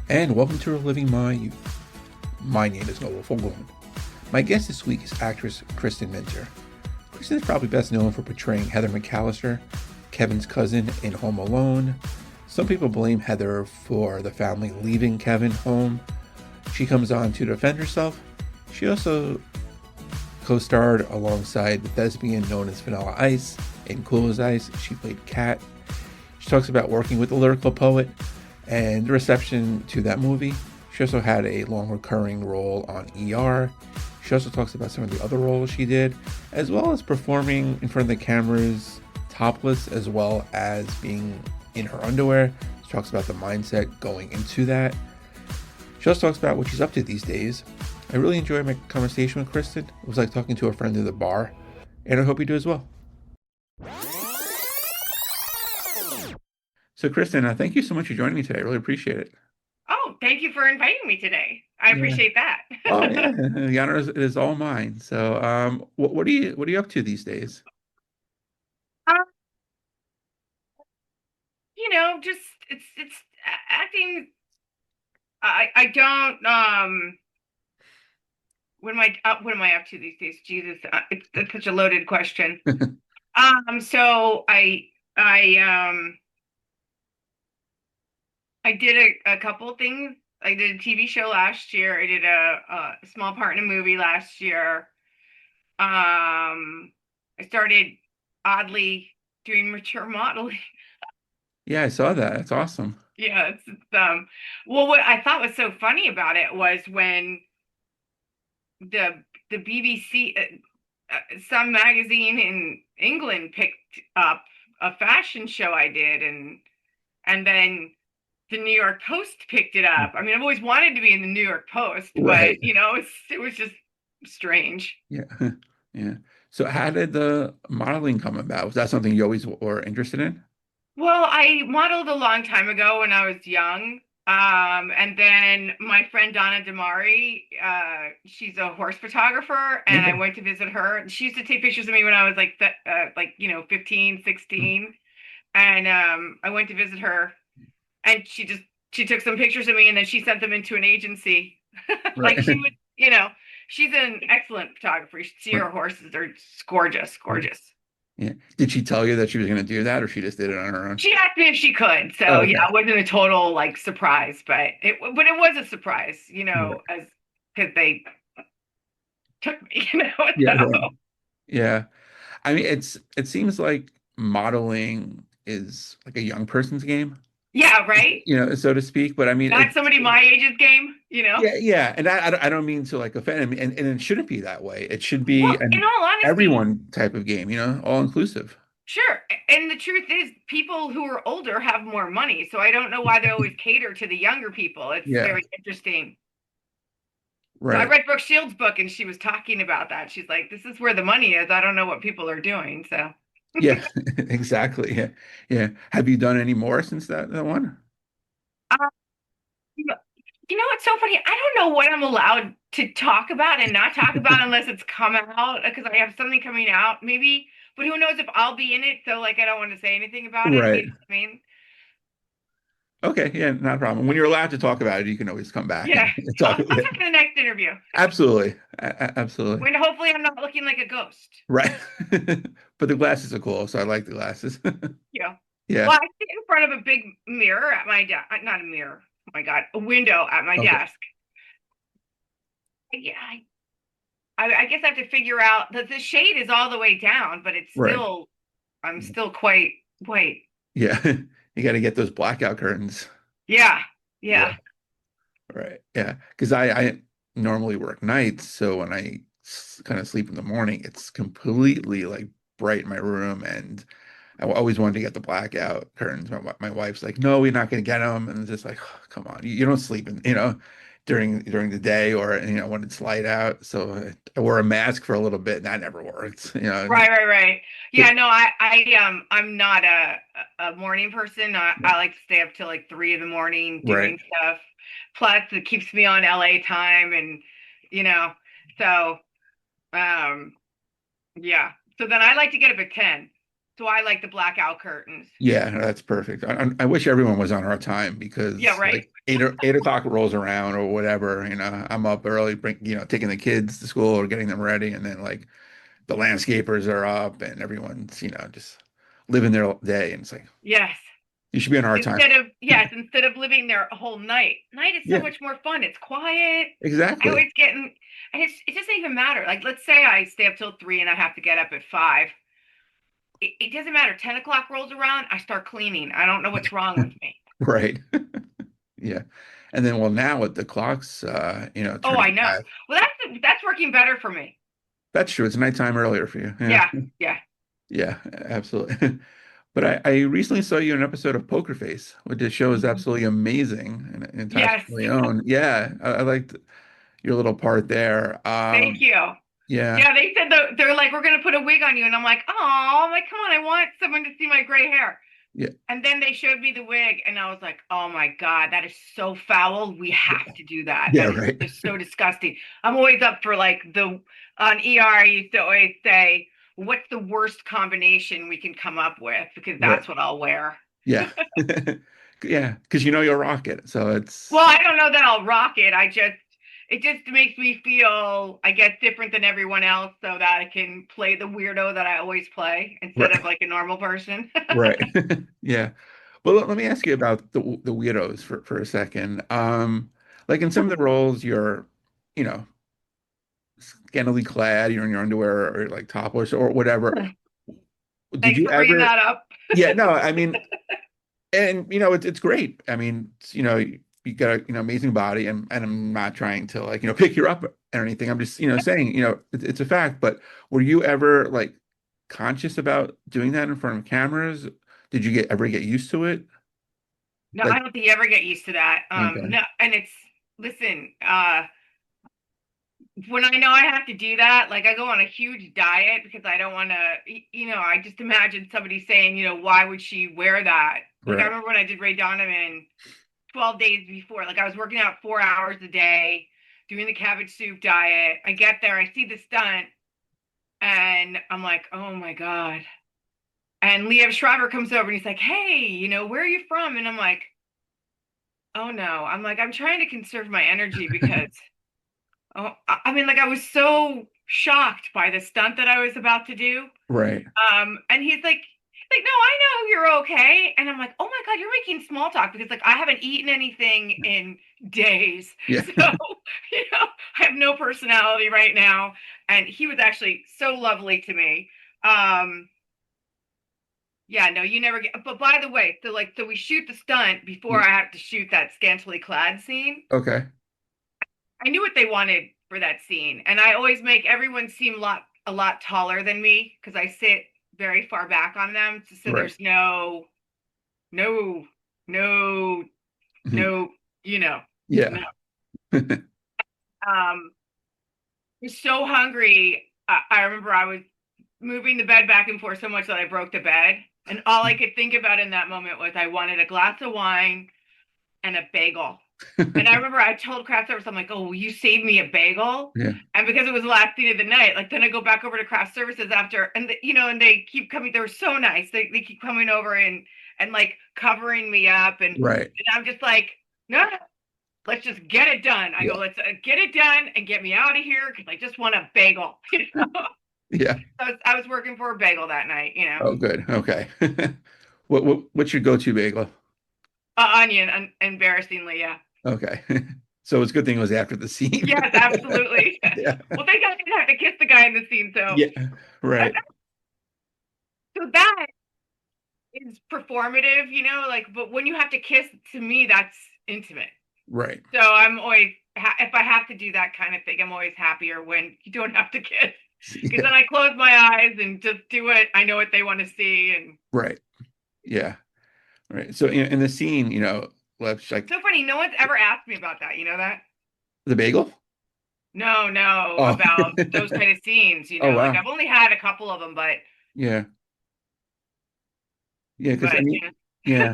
And welcome to Reliving My Youth. My name is Noel. My guest this week is actress Kristin Minter. Kristin is probably best known for portraying Heather McCallister, Kevin's cousin in Home Alone. Some people blame Heather for the family leaving Kevin home. She comes on to defend herself. She also co-starred alongside the thespian known as Vanilla Ice in Cool as Ice. She played Kat. She talks about working with the lyrical poet and the reception to that movie. She also had a long recurring role on ER. She also talks about some of the other roles she did, as well as performing in front of the cameras topless, as well as being in her underwear. She talks about the mindset going into that. She also talks about what she's up to these days. I really enjoyed my conversation with Kristin. It was like talking to a friend at the bar, and I hope you do as well. So, Kristin, thank you so much for joining me today. I really appreciate it. Oh, thank you for inviting me today. I Yeah. appreciate that. Oh yeah, the honor is all mine. So, what are you up to these days? Um, just it's acting. I don't what am I up to these days? Jesus, it's such a loaded question. So I did a couple of things. I did a TV show last year. I did a small part in a movie last year. I started oddly doing mature modeling. Yeah, I saw that. That's awesome. Yeah, well, what I thought was so funny about it was when the BBC, some magazine in England picked up a fashion show I did, and then the New York Post picked it up. I mean, I've always wanted to be in the New York Post, but Right. it was just strange. Yeah. Yeah. So, how did the modeling come about? Was that something you always were interested in? Well, I modeled a long time ago when I was young. And then my friend Donna Damari, she's a horse photographer, and I Yeah. went to visit her. She used to take pictures of me when I was like 15, 16. And I went to visit her, and she took some pictures of me, and then she sent them into an agency. Right. Like she would, she's an excellent photographer. You should see Right. her horses. They're gorgeous, Yeah. gorgeous. Yeah. Did she tell you that she was going to do that, or she just did it on her own? She asked me if she could. So Oh, yeah, okay. it wasn't a total like surprise, but it was a surprise, Right. as because they took me, Yeah. so Right. Yeah. I mean, it seems like modeling is like a young person's game, yeah, right. so to speak. But I mean, Not somebody my age's game. yeah, yeah. And I don't mean to like offend, and it shouldn't be that way. It should be Well, in an all honesty, everyone type of game, all inclusive. sure. And the truth is, people who are older have more money, so I don't know why they always cater to the younger people. It's Yeah, very interesting. So I right. read Brooke Shields' book, and she was talking about that. She's like, "This is where the money is. I don't know what people are doing." So. Yeah, exactly. Yeah, yeah. Have you done any more since that one? It's so funny. I don't know what I'm allowed to talk about and not talk about unless it's come out because I have something coming out, maybe. But who knows if I'll be in it? So, like, I don't want to say anything about it. You Right. know what I mean? Okay. Yeah, not a problem. When you're allowed to talk about it, you can always come back Yeah. and talk. I'll talk in the next interview Absolutely. Absolutely. when hopefully I'm not looking like a ghost. Right. But the glasses are cool, so I like the glasses. Yeah. Yeah. Well, I sit in front of a big mirror at my desk. Not a mirror. Oh my God. A window at my Okay. desk. Yeah. I guess I have to figure out that the shade is all the way down, but Right. I'm still quite white. Yeah. You got to get those blackout curtains. Yeah. Yeah. Yeah. Right. Yeah. Because I normally work nights, so when I kind of sleep in the morning, it's completely like bright in my room, and I always wanted to get the blackout curtains. My wife's like, "No, we're not going to get them," and it's just like, oh, "Come on, you don't sleep during the day or when it's light out." So I wore a mask for a little bit, and that never worked. Right, right, right. Yeah, It, no, I'm not a morning person. I like to stay up till like 3 in the morning right. doing stuff. Plus, it keeps me on LA time, and you know, so um, yeah. So then I like to get up at 10. So I like the blackout curtains. Yeah, that's perfect. I wish everyone was on our time Yeah, because right. like 8 o'clock rolls around or whatever, I'm up early, taking the kids to school or getting them ready, and then like the landscapers are up and everyone's, just living their day, and it's like Yes. you should be on our time. Instead of living there a whole night. Night is so Yeah, much more fun. It's quiet. I exactly. always get in, and it doesn't even matter. Like, let's say I stay up till 3 and I have to get up at 5. It doesn't matter. 10 o'clock rolls around, I start cleaning. I don't know what's wrong with me. Right. Yeah. And then, well, now with the clocks, Oh, turning I know. back, Well, that's working better for me. that's true. It's nighttime earlier for you. Yeah. Yeah, yeah. Yeah, absolutely. But I recently saw you in an episode of Poker Face, which the show is absolutely amazing, and Natasha Yes. Leone. Yeah, I liked your little part there. Thank you. Yeah, Yeah, they said they're like, we're gonna put a wig on you, and I'm like, oh, I'm like, come on, I want someone to see my gray hair. yeah, And then they showed me the wig, and I was like, oh my God, that is so foul. We have to do that. yeah, That is right. just so disgusting. I'm always up for like on ER, I used to always say, what's the worst combination we can come up with? Because Right. that's what I'll wear. Yeah. Yeah, because you'll rock it. So Well, it's I don't know that I'll rock it. It just makes me feel, I guess, different than everyone else so that I can play the weirdo that I always play instead of right, like a normal person. right. Yeah. Well, let me ask you about the weirdos for a second. Like in some of the roles, you're, you know, scantily clad, you're in your underwear or like topless or whatever. Did Thanks you for bringing ever? that up. Yeah, no, I mean, and it's great. I mean, you got a amazing body, and I'm not trying to like pick you up or anything. I'm just saying it's a fact. But were you ever like conscious about doing that in front of cameras? Did you ever get used to it? No, I Like, don't think you ever get used to that. okay, No, and listen, when I know I have to do that, like I go on a huge diet because I don't want to, I just imagine somebody saying, why would she wear that? Like I right, remember when I did Ray Donovan 12 days before, like I was working out 4 hours a day, doing the cabbage soup diet. I get there, I see the stunt, and I'm like, oh my God. And Liev Schreiber comes over and he's like, hey, where are you from? And I'm like, oh no. I'm like, I'm trying to conserve my energy because oh, I mean, like I was so shocked by the stunt that I was about to do. right, And he's like, no, I know you're okay. And I'm like, oh my God, you're making small talk because like I haven't eaten anything in days. yeah, So, I have no personality right now. And he was actually so lovely to me. Um, yeah, no, you never get, but by the way, so we shoot the stunt before yeah, I have to shoot that scantily clad scene. okay, I knew what they wanted for that scene, and I always make everyone seem a lot taller than me because I sit very far back on them, so right, there's no, no, mhm, no, you know, no. yeah, Um, I was so hungry. I remember I was moving the bed back and forth so much that I broke the bed, and all I could think about in that moment was I wanted a glass of wine and a bagel. And I remember I told craft service, I'm like, oh, will you save me a bagel? yeah, And because it was the last scene of the night, like then I go back over to craft services after, and and they keep coming. They were so nice. They keep coming over and like covering me up, right, and I'm just like, no, let's just get it done. I yeah, go, let's get it done and get me out of here because I just want a bagel. yeah. I was working for a bagel that night. Oh, good. Okay. What's your go-to bagel? Onion, embarrassingly, yeah. Okay. So it's a good thing it was after the scene. Yes, absolutely. Yeah. Well, thank God I didn't have to kiss the guy in the scene, so Yeah. Right. that is performative, like, but when you have to kiss, to me, that's intimate. Right. So I'm always, if I have to do that kind of thing, I'm always happier when you don't have to kiss. Because Yeah. then I close my eyes and just do it. I know what they want to see. And Right. Yeah. Right. So in the scene, let's like so funny, no one's ever asked me about that. You know that? the bagel. No, no, Oh. about those kind of scenes, Oh like wow. I've only had a couple of them, Yeah. Yeah. Because I but mean, yeah.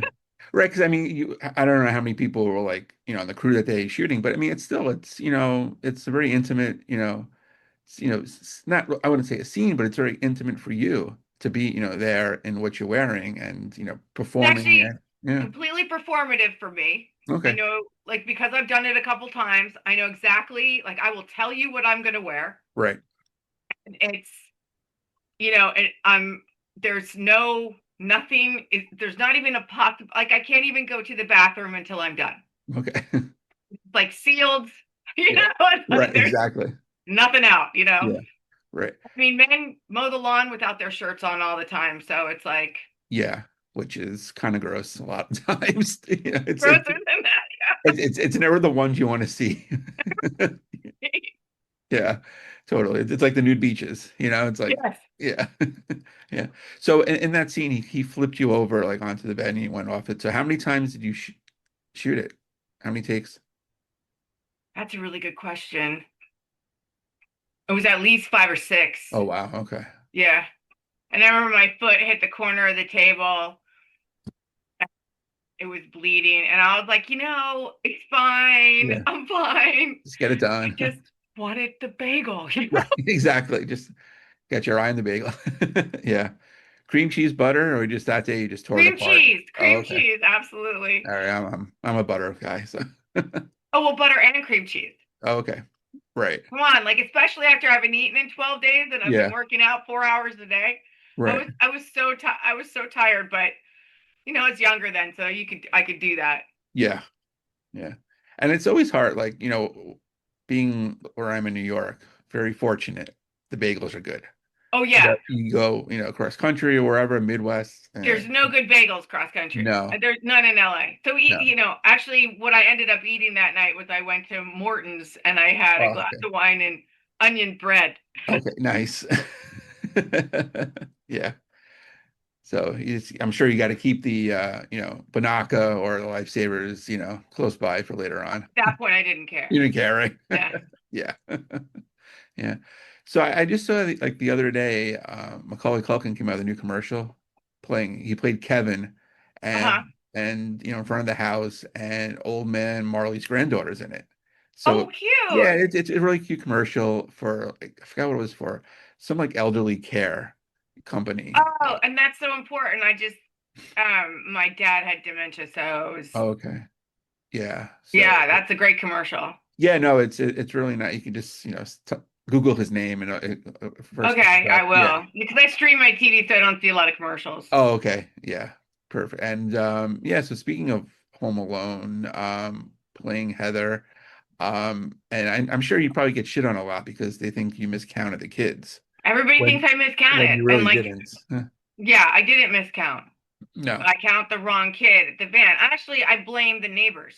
Right. Because I mean, I don't know how many people were like, on the crew that day shooting, but I mean, it's a very intimate, it's not, I wouldn't say a scene, but it's very intimate for you to be, there in what you're wearing and, It's performing actually it. Yeah. completely performative for me. I Okay. know, like, because I've done it a couple times, I know exactly, like, I will tell you what I'm going to wear. Right. And it's, I'm, there's no, nothing, there's not even a like, I can't even go to the bathroom until I'm done. Okay. Like, sealed, Yeah. like, Right. there's Exactly. nothing out. Yeah. Right. I mean, men mow the lawn without their shirts on all the time. So it's like, Yeah. Which is kind of gross a lot of times. grosser than that. It's never the ones you want to see. Yeah. Yeah, totally. It's like the nude beaches, It's like, Yes. yeah, yeah. So in that scene, he flipped you over like onto the bed and he went off it. So how many times did you shoot it? How many takes? That's a really good question. It was at least 5 or 6. Oh wow. Okay. Yeah. And I remember my foot hit the corner of the table. It was bleeding. And I was like, it's fine. Yeah. I'm fine. Just get it I done. just wanted the bagel. Right. Exactly. Just get your eye on the bagel. Yeah. Cream cheese butter, or just that day you just tore it Cream apart? cheese. Oh, Cream okay. cheese. Absolutely. All right. I'm a butter guy. So. Oh, well, butter and cream cheese. Oh, okay. Right. Come on, like, especially after I haven't eaten in 12 days and I've been Yeah. working out 4 hours a day. I Right. was I was so I was so tired, but I was younger then, so I could do that. Yeah. Yeah. And it's always hard, like, being where I'm in New York, very fortunate. The bagels are good. Oh yeah, You go, across country or wherever, Midwest. there's no good bagels cross country. No, There's none in LA. So no. actually, what I ended up eating that night was I went to Morton's and I had a Oh, glass okay. of wine and onion bread. Okay, nice. Yeah. So I'm sure you got to keep the, Banaka or the Lifesavers, close by for later on. At that point, I didn't care. You didn't care, right? Yeah. Yeah. Yeah. So I just saw like the other day, Macaulay Culkin came out with a new commercial he played Kevin Uh-huh. in front of the house and old man Marley's granddaughter's in it. Oh, So yeah, cute. it's a really cute commercial for like, I forgot what it was for, some like elderly care company. Oh, and that's so important. My dad had dementia, so it was, Oh, okay. Yeah. So yeah, that's a great commercial. yeah, no, it's really not. You can just, Google his name and first comes Okay, I up. Yeah. will. Because I stream my TV, so I don't see a lot of commercials. Oh, okay. Yeah. Perfect. And yeah, so speaking of Home Alone, playing Heather, and I'm sure you probably get shit on a lot because they think you miscounted the kids Everybody when thinks I when miscounted. you And really like, didn't. Huh. yeah, I didn't miscount. No. But I count the wrong kid at the van. Actually, I blame the neighbors.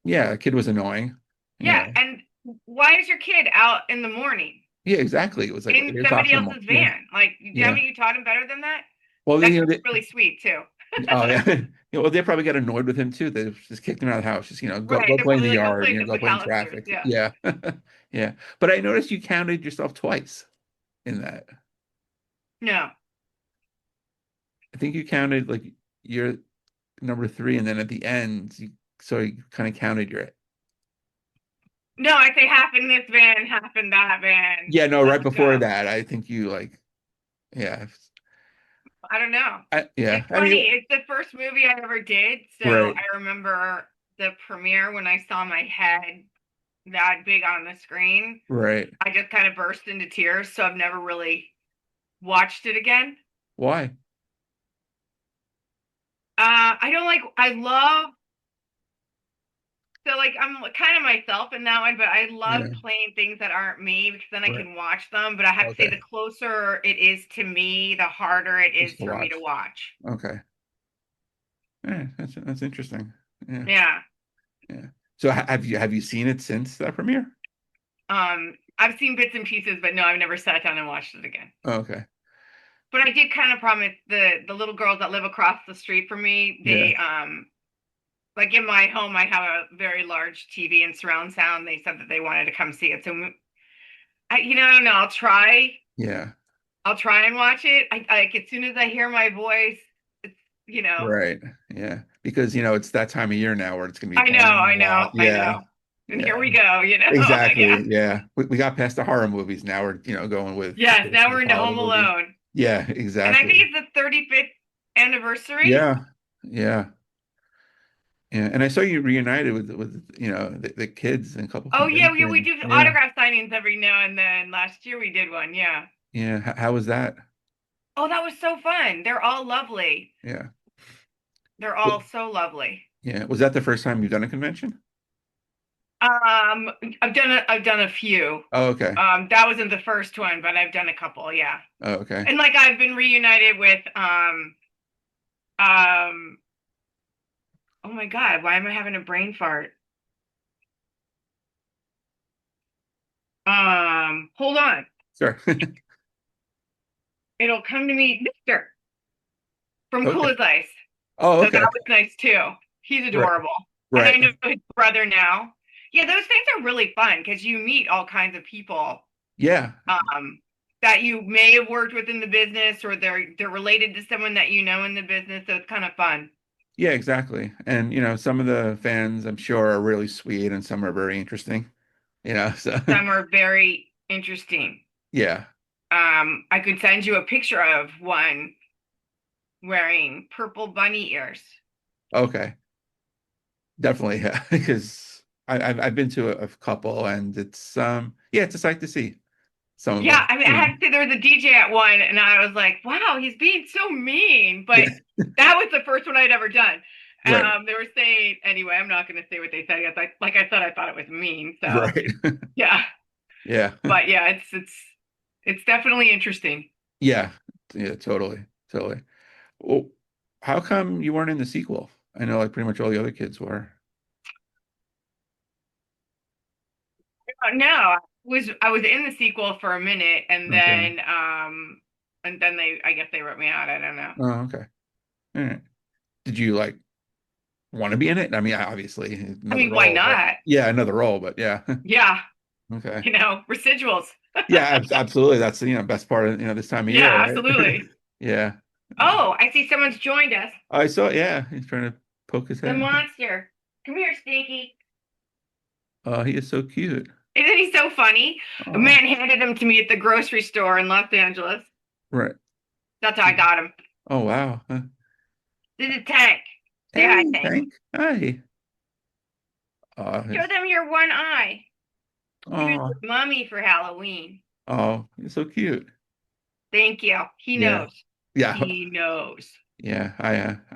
Yeah, the kid was annoying. You Yeah, know. and why is your kid out in the morning Yeah, exactly. It was like in 8 o'clock somebody in the morning. else's Yeah. van? Like, Yeah. haven't you taught him better than that? Well, That kid's really sweet too. oh yeah. Yeah, well, they probably got annoyed with him too. They just kicked him out of the house. Just, Right. go They're play in probably the like, go yard, play the go play in McCallisters. traffic. Yeah. Yeah. Yeah. But I noticed you counted yourself twice in that. No. I think you counted like you're number three, and then at the end, you kind of counted your. No, I say half in this van, half in that van. Yeah, no, right Let's before go. that, I think you like, yeah, I don't know. yeah. It's I mean, funny. It's the first movie I ever did. So right, I remember the premiere when I saw my head that big on the screen. right. I just kind of burst into tears. So I've never really watched it again. Why? I don't like, I love, so like I'm kind of myself in that one, but I love Yeah, playing things that aren't me because then I right. can watch them. But I have to say, Okay, the closer it is to me, the harder it is just to for me to watch. watch. Okay, yeah, that's interesting. Yeah, Yeah. yeah. So have you seen it since that premiere? I've seen bits and pieces, but no, I've never sat down and watched it again. Oh, okay, But I did kind of promise the little girls that live across the street from me, yeah, like in my home, I have a very large TV and surround sound. They said that they wanted to come see it. So I don't know. yeah, I'll try and watch it. I like as soon as I hear my voice, it's right, yeah. Because it's that time of year now where it's gonna be I know, playing I a lot. know, I Yeah, know. And here yeah. we go, yeah. Exactly. Yeah. We got past the horror movies. Now we're, going with Yes, now we're into Home holiday movies. Alone. Yeah, And I think exactly. it's the 35th anniversary. Yeah, yeah, yeah. And I saw you reunited with the kids and a couple Oh yeah, we conventions. do Yeah, autograph signings every now and then. Last year we did one. Yeah. yeah. How was that? Oh, that was so fun. They're all lovely. Yeah, They're Well, all so lovely. yeah. Was that the first time you've done a convention? Um, I've done a few. Oh, okay. That wasn't the first one, but I've done a couple, yeah. Oh, okay. And like I've been reunited with um oh my God, why am I having a brain fart? Hold on. Sure. It'll come to me, Mister from Cool Okay. as Ice. Oh, So that okay. was nice too. He's Right. adorable. And I Right. know his brother now. Yeah, those things are really fun because you meet all kinds of people Yeah. um that you may have worked with in the business or they're related to someone that you know in the business. So it's kind of fun. Yeah, exactly. And some of the fans I'm sure are really sweet and some are very interesting, so Some are very interesting. yeah. I could send you a picture of one wearing purple bunny ears. Okay. Definitely, yeah. Because I've been to a couple and it's yeah, it's a sight to see some of Yeah, them. I mean, I had to say there was a DJ at one, and I was like, "Wow, he's being so mean." But Yeah. that was the first one I'd ever done. Right. They were saying anyway. I'm not going to say what they said. Like I said, I thought it was mean. So Right. yeah, Yeah. but yeah, it's definitely interesting. Yeah. Yeah, totally. Totally. Well, how come you weren't in the sequel? I know like pretty much all the other kids were. No, I was in the sequel for a minute, Okay. and then I guess they wrote me out. I don't know. Oh, okay. All right. Did you like want to be in it? I mean, obviously I another mean, why role, but not? yeah, another role, but yeah. Yeah, Okay. residuals. Yeah, absolutely. That's the best part of this time of year, Yeah, right? absolutely. Yeah. Oh, I see someone's joined us. I saw, yeah, he's trying to poke his The head. monster. Come here, Stinky. Oh, he is so cute. Isn't he so funny? A Oh, man handed him to me at the grocery store in Los Angeles. right. That's how I got him. Oh, wow. This is Tank. Say hi, Hey, Tank. Hank. Hi. Show them your one eye. He was Oh, with Mommy for Halloween. oh, he's so cute. Thank you. He Yeah. knows. Yeah. He knows. Yeah.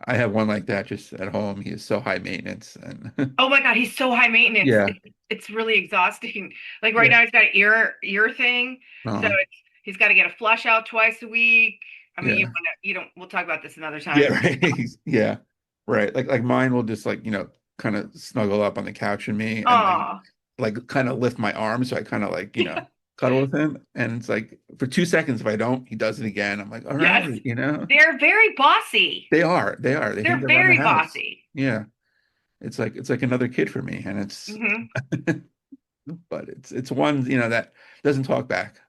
I have one like that just at home. He is so high maintenance and Oh my God, he's so high maintenance. yeah. It's really exhausting. Like right Yeah. now, he's got an ear thing, so Uh, he's got to get a flush out twice a week. I mean, yeah. you don't. We'll talk about this another Yeah, time. right. Yeah. Right. Like mine will just like, kind of snuggle up on the couch and me and Oh, like kind of lift my arm so I kind of like, cuddle with him. And it's like for 2 seconds if I don't, he does it again. I'm like, all yes, right. they're very bossy. They are. They are. They think They're they run the very house. bossy. Yeah. It's like another kid for me. And it's Hmm. but it's one, that doesn't talk back.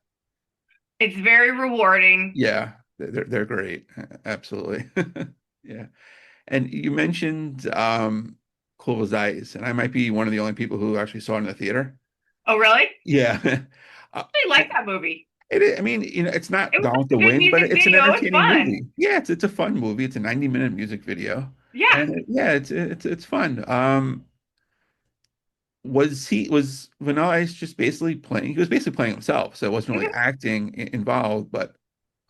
It's very rewarding. Yeah. They're great. Absolutely. Yeah. And you mentioned Cool as Ice, and I might be one of the only people who actually saw it in the theater. Oh, really? Yeah. Uh, I like that movie. I mean, it's not It was Gone with a the good Wind, but music it's an video. It was entertaining fun. movie. Yeah, it's a fun movie. It's a 90-minute music video. Yeah. And yeah, it's fun. Was Vanilla Ice just basically playing? He was basically playing himself, so it wasn't really Mhm. acting involved, but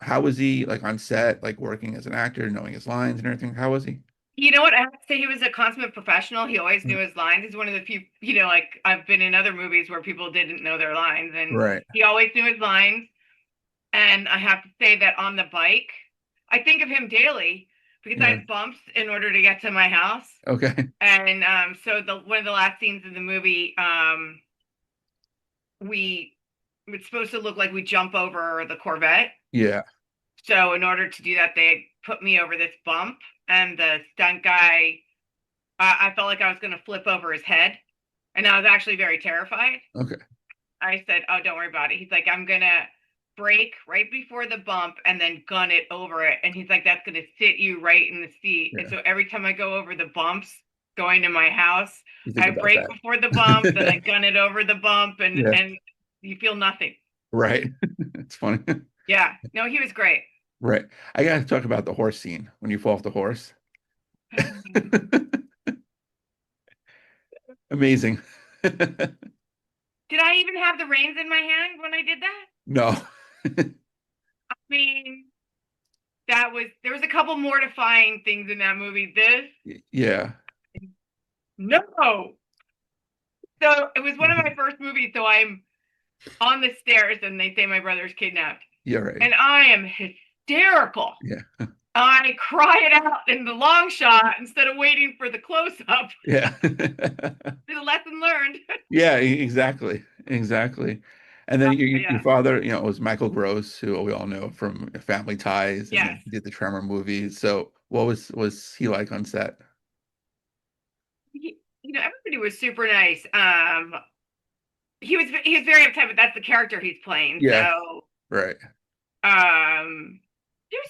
how was he like on set, like working as an actor, knowing his lines and everything? How was he? You know what? I have to say he was a consummate professional. He always knew his lines. He's one of the few, like I've been in other movies where people didn't know their lines, and Right. he always knew his lines. And I have to say that on the bike, I think of him daily because I Yeah. have bumps in order to get to my house. Okay. And so the one of the last scenes in the movie, we it's supposed to look like we jump over the Corvette. Yeah. So in order to do that, they put me over this bump, and the stunt guy, I felt like I was going to flip over his head, and I was actually very terrified. Okay. I said, "Oh, don't worry about it." He's like, "I'm gonna brake right before the bump and then gun it over it," and he's like, "That's gonna sit you right in the seat." And Yeah. so every time I go over the bumps going to my house, You think I about brake before the bump, then I that. gun it over the bump, and Yeah. and you feel nothing. Right. It's funny. Yeah, no, he was great. Right. I gotta talk about the horse scene when you fall off the horse. Amazing. Did I even have the reins in my hand when I did that? No. I mean, there was a couple mortifying things in that movie. Yeah. No. So it was one of my first movies. So I'm on the stairs and they say my brother's kidnapped. Yeah, right. And I am hysterical. Yeah. I cry it out in the long shot instead of waiting for the close up. Yeah. The lesson learned. Yeah, exactly. Exactly. And then your Yeah. father, was Michael Gross, who we all know from Family Ties, and Yes. then he did the Tremor movies. So what was he like on set? Everybody was super nice. He was very upset, but that's the character he's playing. Yeah, So right.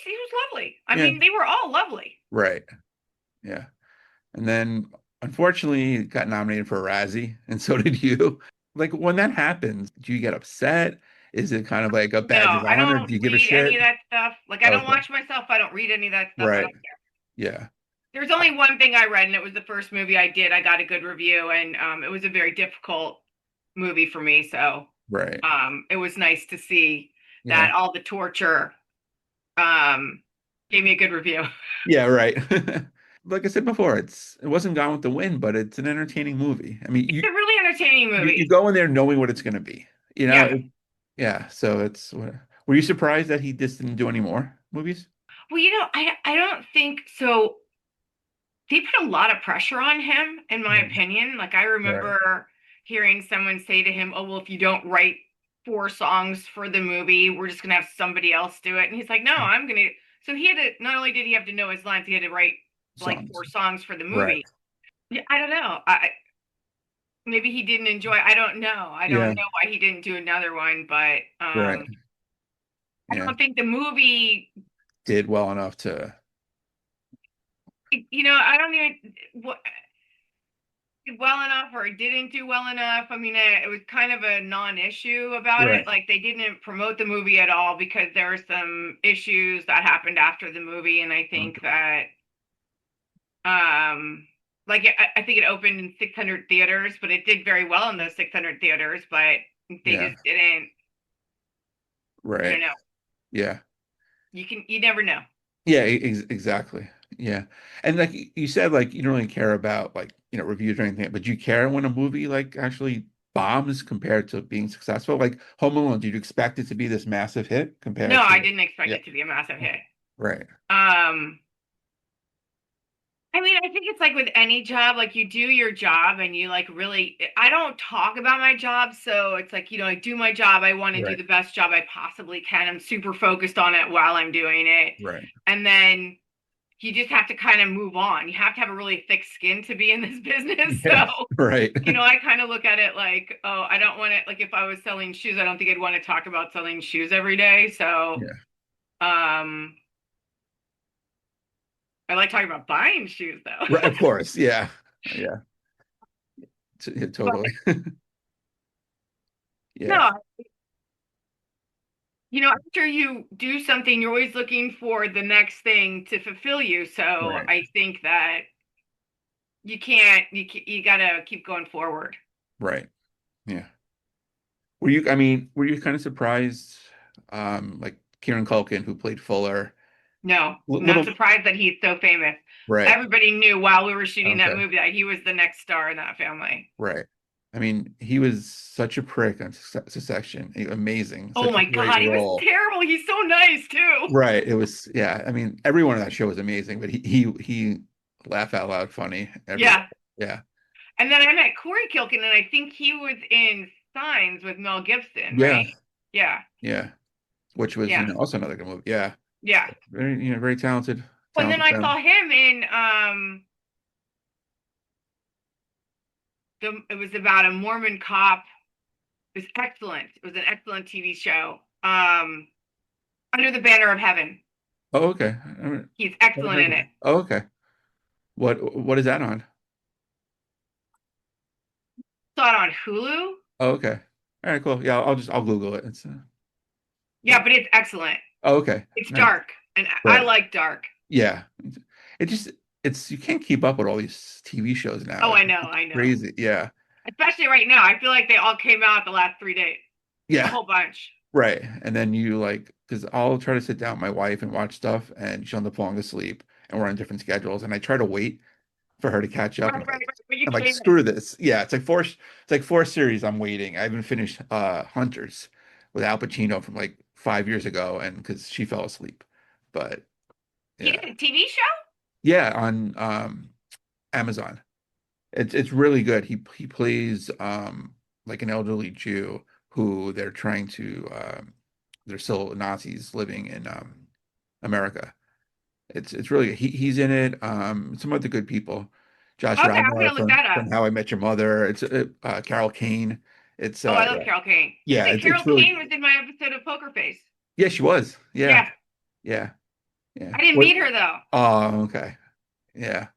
he was lovely. I Yeah, mean, they were all lovely. right. Yeah. And then unfortunately he got nominated for a Razzie, and so did you. Like when that happens, do you get upset? Is it kind of like a badge No, of I honor? Do don't you give a read any shit? of that stuff. Like I don't Okay. watch myself. I don't read any of that stuff. I Right. don't care. Yeah. There's only one thing I read, and it was the first movie I did. I got a good review, and it was a very difficult movie for me. So Right. it was nice to see Yeah. that all the torture um, gave me a good review. Yeah, right. Like I said before, it wasn't Gone with the Wind, but it's an entertaining movie. I mean, It's a really entertaining you movie. go in there knowing what it's going to be. You know, Yeah. yeah. So were you surprised that he just didn't do any more movies? Well, I don't think so. They put a lot of pressure on him, in my Mm. opinion. Like I Right. remember hearing someone say to him, "Oh, well, if you don't write four songs for the movie, we're just gonna have somebody else do it." And he's like, "No, I'm gonna." So he had to. Not only did he have to know his lines, he had to write like Songs. four songs for the Right. movie. Yeah, I don't know. Maybe he didn't enjoy. I don't know. I don't Yeah. know why he didn't do another one, but Right. I Yeah. don't think the movie. Did well enough to. I don't even what did well enough or it didn't do well enough. I mean, it was kind of a non-issue about it. Right. Like they didn't promote the movie at all because there were some issues that happened after the movie, and I think Okay. that like I think it opened in 600 theaters, but it did very well in those 600 theaters, but they Yeah. just didn't. I Right. don't know. Yeah. You never know. Yeah, exactly. Yeah. And like you said, like you don't really care about like, reviews or anything, but you care when a movie like actually bombs compared to being successful. Like Home Alone, did you expect it to be this massive hit No, compared I to didn't expect yeah, it to be a massive hit. right. Um, I mean, I think it's like with any job, like you do your job and you like really, I don't talk about my job. So it's like, I do my job. I want to do Right. the best job I possibly can. I'm super focused on it while I'm doing it. Right. And then you just have to kind of move on. You have to have a really thick skin to be in this business. So, Yeah. Right. I kind of look at it like, oh, I don't want to, like if I was selling shoes, I don't think I'd want to talk about selling shoes every day. So, Yeah. um, I like talking about buying shoes though. Right. Of course. Yeah. Yeah. Yeah, But totally. Yeah. no, after you do something, you're always looking for the next thing to fulfill you. So Right. I think that you gotta keep going forward. Right. Yeah. Were you kind of surprised, like Kieran Culkin, who played Fuller, No, not little, surprised that he's so famous. right. Everybody knew while we were shooting that Okay. movie that he was the next star in that family. Right. I mean, he was such a prick on Succession. Amazing. Oh Such a my great God, he was role. terrible. He's so nice too. Right. It was, yeah. I mean, everyone on that show was amazing, but he laugh out loud funny everywhere. Yeah. Yeah. And then I met Corey Kilkin, and I think he was in Signs with Mel Gibson, Yeah. right? Yeah. Yeah. Which was, Yeah. also another good movie. Yeah. Yeah. Very, very talented, And then talented I saw film. him in it was about a Mormon cop. It was excellent. It was an excellent TV show. Under the Banner of Heaven. Oh, okay. He's Never excellent heard in of it. it. Oh, okay. What is that on? Saw it on Hulu. Oh, okay. All right, cool. Yeah, I'll Google it. Yeah, but it's excellent. Oh, okay. It's Nice. dark, and I Right. like dark. Yeah. It just it's you can't keep up with all these TV shows now. Oh, It's I know, I know. crazy. Yeah. Especially right now. I feel like they all came out the last 3 days. A Yeah. whole bunch. Right. And then you like because I'll try to sit down with my wife and watch stuff and she'll end up falling asleep and we're on different schedules and I try to wait for her to catch up Right, and right, right. But you I'm like, can't. screw this. Yeah, it's like four series I'm waiting. I haven't finished Hunters with Al Pacino from like 5 years ago and because she fell asleep. But He yeah. did a TV show? Yeah, on Amazon. It's really good. He plays like an elderly Jew who they're trying to they're still Nazis living in America. It's really good. He's in it. Some other good people. Josh Okay, I'm Radnor gonna look that from up. How I Met Your Mother. It's Carol Kane. It's Oh, I love yeah. Carol Kane. Yeah, Carol it's really Kane was in my episode of Poker Face. yeah, she was. Yeah. Yeah. Yeah. Yeah. I didn't What meet her though. oh, okay. Yeah.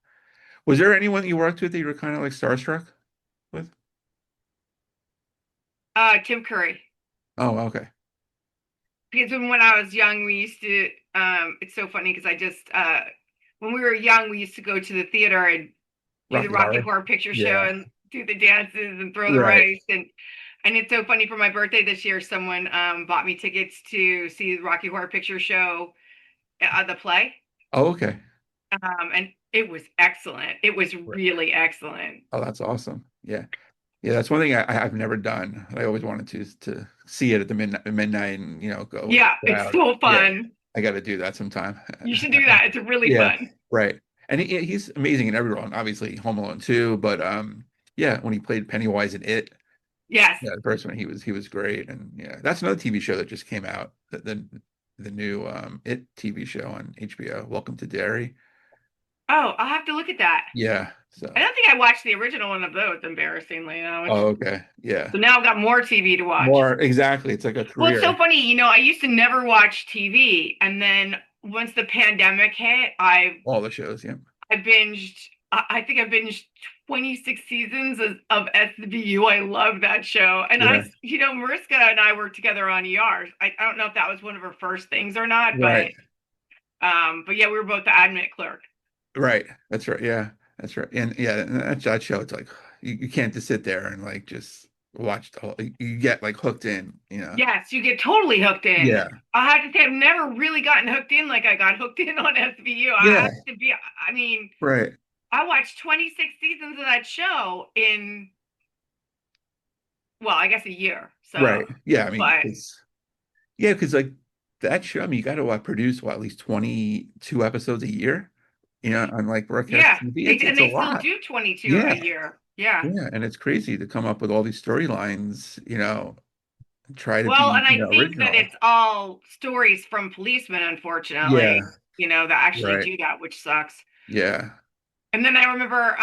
Was there anyone that you worked with that you were kind of like starstruck with? Tim Curry. Oh, okay. Because when I was young, we used to it's so funny because I just when we were young, we used to go to the theater and do the Rocky Rocky Horror. Horror Picture Show Yeah. and do the dances and throw the Right. rice and it's so funny for my birthday this year, someone bought me tickets to see the Rocky Horror Picture Show, the play. Oh, okay. And it was excellent. It was Right. really excellent. Oh, that's awesome. Yeah. Yeah, that's one thing I've never done. I always wanted to see it at the midnight and go with Yeah, the it's crowd. so Yeah, fun. I got to do that sometime. You should do that. It's really Yeah, fun. right. And he's amazing in every role. And obviously, Home Alone too. But yeah, when he played Pennywise in It, Yes. yeah, the first one he was great. And yeah, that's another TV show that just came out. The new It TV show on HBO. Welcome to Derry. Oh, I'll have to look at that. Yeah. I So. don't think I watched the original one of those, embarrassingly, Oh, okay. Yeah. so now I've got more TV to watch. More exactly. It's like a Well, it's so career. funny, I used to never watch TV, and then once the pandemic hit, All the shows. Yeah. I binged. I think I binged 26 seasons of SVU. I love that show, and Yeah. Mariska and I worked together on ER. I don't know if that was one of her first things or not, Right. but yeah, we were both the admin clerk. Right. That's right. Yeah. That's right. And yeah, and that show, it's like you can't just sit there and like just watch the whole you get like hooked in. Yes, you get totally hooked in. Yeah. I have to say, I've never really gotten hooked in like I got hooked in on SVU. I Yeah. have to be, I mean, Right. I watched 26 seasons of that show in, well, I guess a year. So, Right. Yeah. I mean, but because like that show, I mean, you got to produce at least 22 episodes a year, on like broadcast yeah, TV. It's and a they still lot. do 22 a Yeah. year. Yeah. Yeah. And it's crazy to come up with all these storylines, and try to Well, be, and I think that original. it's all stories from policemen, Yeah. unfortunately, that actually Right. do that, which sucks. Yeah. And then I remember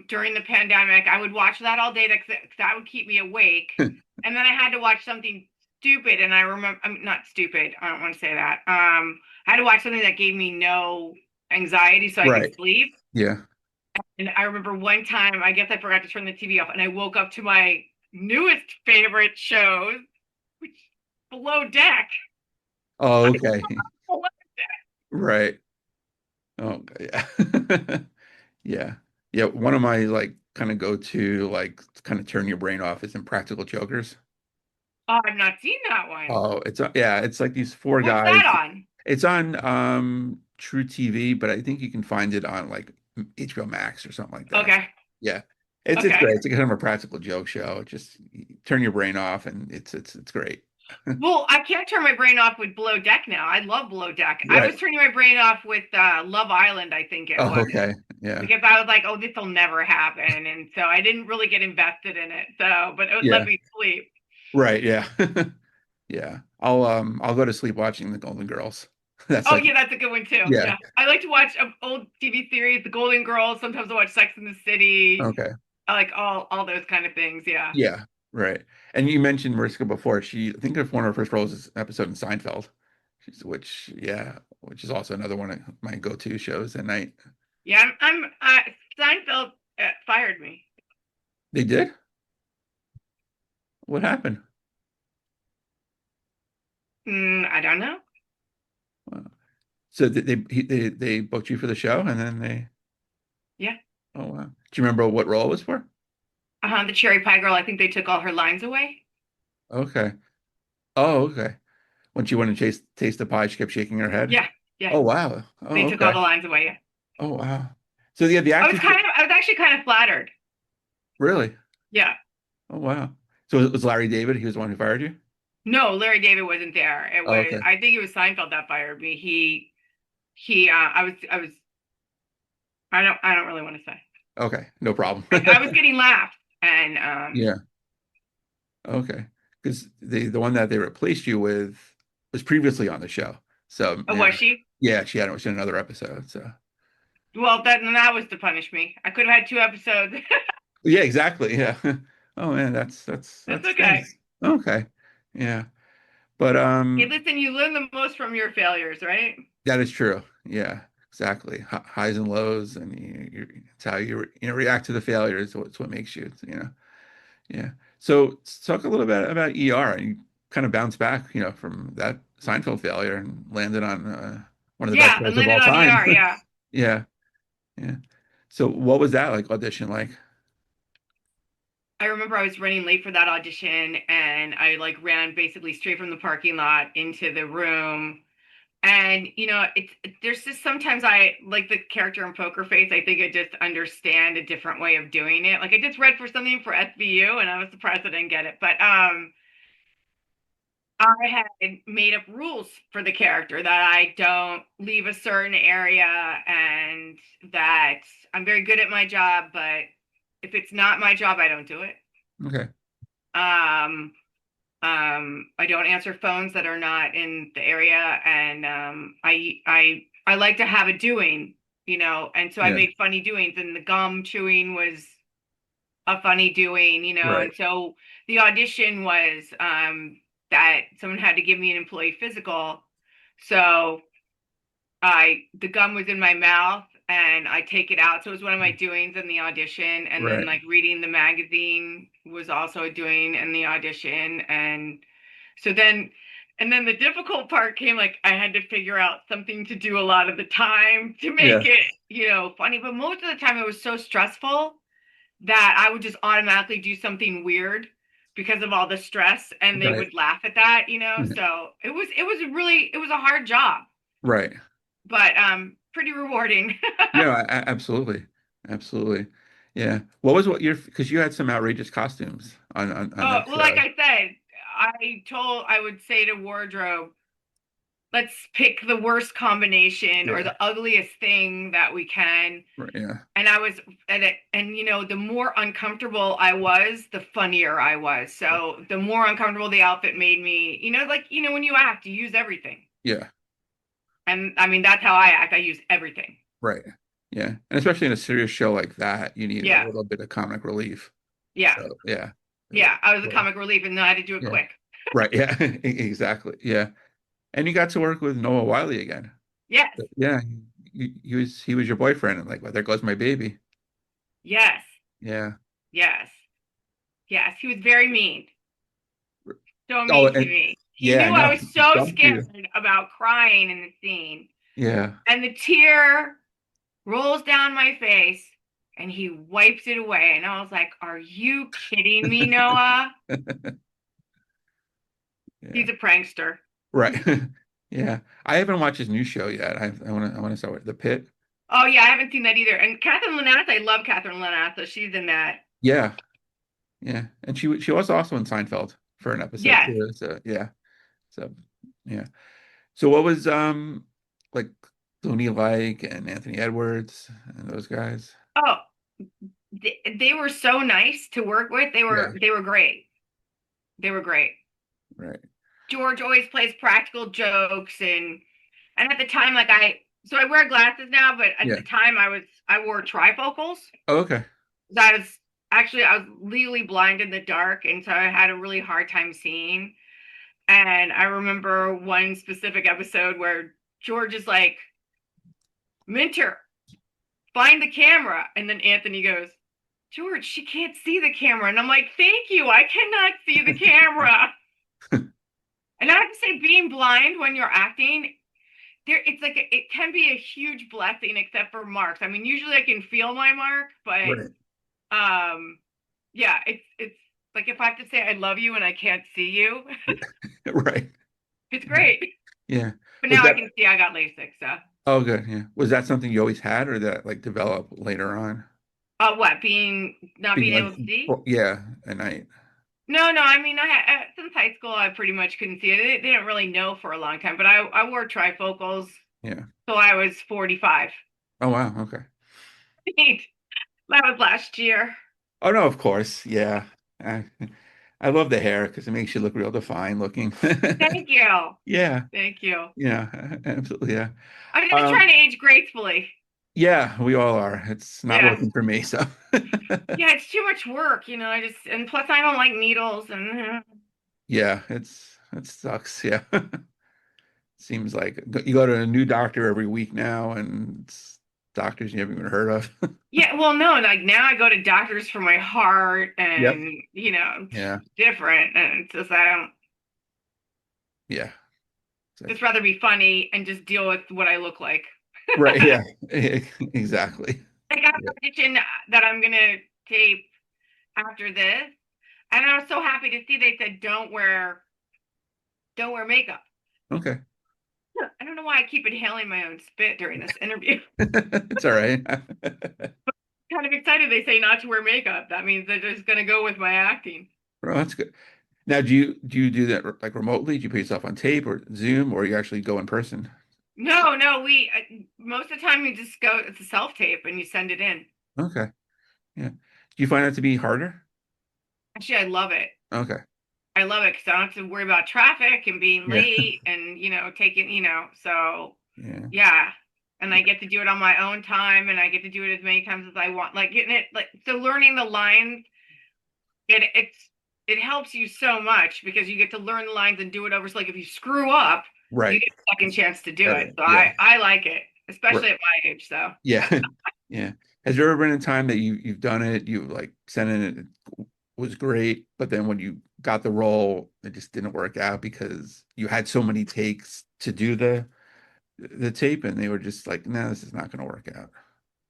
during the pandemic, I would watch that all day because that would keep me awake. And then I had to watch something stupid, and I remember, I'm not stupid. I don't want to say that. I had to watch something that gave me no anxiety so I could Right. sleep. Yeah. And I remember one time, I guess I forgot to turn the TV off, and I woke up to my newest favorite shows, which Below Deck. Oh, I okay. love Right. Oh, yeah. Yeah. Yeah. One of my like kind of go to like kind of turn your brain off is Impractical Jokers. Oh, I've not seen that one. Oh, yeah, it's like these four What's guys. that on? It's on True TV, but I think you can find it on like HBO Max or something like that. Okay. Yeah. It's Okay. great. It's like kind of a practical joke show. Just turn your brain off and it's great. Well, I can't turn my brain off with Below Deck now. I love Below Deck. I Right. was turning my brain off with Love Island, I think it Oh, was, okay. Yeah. because I was like, oh, this will never happen. And so I didn't really get invested in it. So, but it would let Yeah. me sleep. Right. Yeah. Yeah. I'll go to sleep watching the Golden Girls. That's Oh, like yeah, that's a good one too. yeah. Yeah. I like to watch old TV series, The Golden Girls. Sometimes I watch Sex in the City. Okay. I like all those kind of things. Yeah. Yeah. Right. And you mentioned Mariska before. I think of one of her first roles is an episode in Seinfeld. Which is also another one of my go-to shows at night. Yeah. Seinfeld fired me. They did? What happened? I don't know. So they booked you for the show, and then they. Yeah. Oh wow. Do you remember what role it was for? The cherry pie girl. I think they took all her lines away. Okay. Oh, okay. When she went and taste the pie, she kept shaking her head. Yeah, yeah. Oh wow. They Oh took all okay. the lines away. Yeah. Oh wow. So yeah, the actors I was actually kind of flattered. really. Yeah. Oh wow. So it was Larry David. He was the one who fired you. No, Larry David wasn't there. It Oh, was, okay. I think it was Seinfeld that fired me. I don't really want to say. Okay. No problem. I was getting laughed, and Yeah. Okay. Because the one that they replaced you with was previously on the show. So oh, yeah, was she? yeah, she had was in another episode. So Well, that was to punish me. I could have had two episodes. yeah, exactly. Yeah. Oh man, That's that okay. stinks. Okay. Yeah. But Hey, listen, you learn the most from your failures, right? that is true. Yeah, exactly. Highs and lows, and it's how react to the failures. It's what makes you. Yeah. So talk a little bit about ER. And you kind of bounced back, from that Seinfeld failure and landed on one of the best Yeah, and shows of landed all on time. ER. Yeah. Yeah. Yeah. So what was that like audition like? I remember I was running late for that audition, and I like ran basically straight from the parking lot into the room. And there's just sometimes I like the character in Poker Face. I think I just understand a different way of doing it. Like I just read for something for SVU, and I was surprised I didn't get it. But I had made up rules for the character that I don't leave a certain area, and that I'm very good at my job, but if it's not my job, I don't do it. Okay. Um, I don't answer phones that are not in the area, and I like to have a doing, and so I Yeah. made funny doings, and the gum chewing was a funny doing, Right. and so the audition was that someone had to give me an employee physical, so the gum was in my mouth and I take it out. So it was one of my doings in the audition. And then Right. like reading the magazine was also a doing in the audition. So then and then the difficult part came, like I had to figure out something to do a lot of the time to make Yeah. it, funny. But most of the time it was so stressful that I would just automatically do something weird because of all the stress, and they Right. would laugh at that, So it was a hard job, Right. but pretty rewarding. Yeah, absolutely. Absolutely. Yeah. What your because you had some outrageous costumes on Oh, that well, like show. I said, I would say to wardrobe, let's pick the worst combination or Yeah. the ugliest thing that we can. Right. Yeah. And I was at it, and the more uncomfortable I was, the funnier I was. So the more uncomfortable the outfit made me, when you act, you use everything. Yeah. And I mean, that's how I act. I use everything. Right. Yeah. And especially in a serious show like that, you need a Yeah. little bit of comic relief. Yeah. So yeah. Yeah. I was a Yeah. comic relief, and I had to do it Yeah. quick. Right. Yeah. Exactly. Yeah. And you got to work with Noah Wiley again. Yes. Yeah. He was your boyfriend, and like, well, there goes my baby. Yes. Yeah. Yes. Yes. He was very mean. So Oh, mean to and me. He yeah, knew I I know. was so Dumped you. scared about crying in the scene. Yeah. And the tear rolls down my face, and he wipes it away. And I was like, are you kidding me, Noah? Yeah. He's a prankster. Right. Yeah. I haven't watched his new show yet. I want to start with The Pit. Oh, yeah, I haven't seen that either. And Catherine Lanatha, I love Catherine Lanatha. She's in that. Yeah. Yeah. And she was also in Seinfeld for an episode Yes. too. So yeah. So yeah. So what was like Clooney like and Anthony Edwards and those guys? Oh, they were so nice to work with. Yeah. They were great. They were great. Right. George always plays practical jokes, and at the time, so I wear glasses now, but at Yeah. the time I wore trifocals. Oh, okay. I was legally blind in the dark, and so I had a really hard time seeing. And I remember one specific episode where George is like, Minter, find the camera. And then Anthony goes, George, she can't see the camera. And I'm like, thank you. I cannot see the camera. And I have to say, being blind when you're acting it's like it can be a huge blessing, except for marks. I mean, usually I can feel my mark, but Right. um, yeah, it's like if I have to say I love you and I can't see you, Right. it's great. Yeah. But Was now I that can see I got LASIK, so. Oh, good. Yeah. Was that something you always had, or that like develop later on? What, being not Being being like, able to see? well, yeah, at night. No, no. I mean, since high school, I pretty much couldn't see it. They didn't really know for a long time, but I wore trifocals Yeah. till I was 45. Oh, wow. Okay. That was last year. Oh no, of course. Yeah. I, I love the hair because it makes you look real defined looking. Thank you. Yeah. Thank you. Yeah. Absolutely. Yeah. I'm just trying Um, to age gracefully. yeah, we all are. It's not Yeah. working for me, so Yeah, it's too much work, I just, and plus I don't like needles and yeah, it sucks. Yeah. Seems like you go to a new doctor every week now, and it's doctors you never even heard of. yeah, well, no, like now I go to doctors for my heart Yep. and, it's Yeah. different. And it's just, I don't Yeah. It's like, just rather be funny and just deal with what I look like. right. Yeah. Exactly. I got an Yeah. audition that I'm gonna tape after this, and I was so happy to see they said don't wear makeup. Okay. I don't know why I keep inhaling my own spit during this interview. It's all right. Kind of excited they say not to wear makeup. That means they're just gonna go with my acting. Well, that's good. Now, do you do that like remotely? Do you put yourself on tape or Zoom, or you actually go in person? No, no, we most of the time you just go. It's a self tape and you send it in. Okay. Yeah. Do you find that to be harder? Actually, I love it. Okay. I love it because I don't have to worry about traffic and being Yeah. late and taking so Yeah. yeah. And I Yeah. get to do it on my own time and I get to do it as many times as I want. Like getting it like so learning the lines, it helps you so much because you get to learn the lines and do it over. So like if you screw up, you Right. get a second chance to do it. Better. So Yeah. I like it, Right. especially at my age. So Yeah. Yeah. Has there ever been a time that you've done it, you like sent in it was great, but then when you got the role, it just didn't work out because you had so many takes to do the tape, and they were just like, no, this is not going to work out.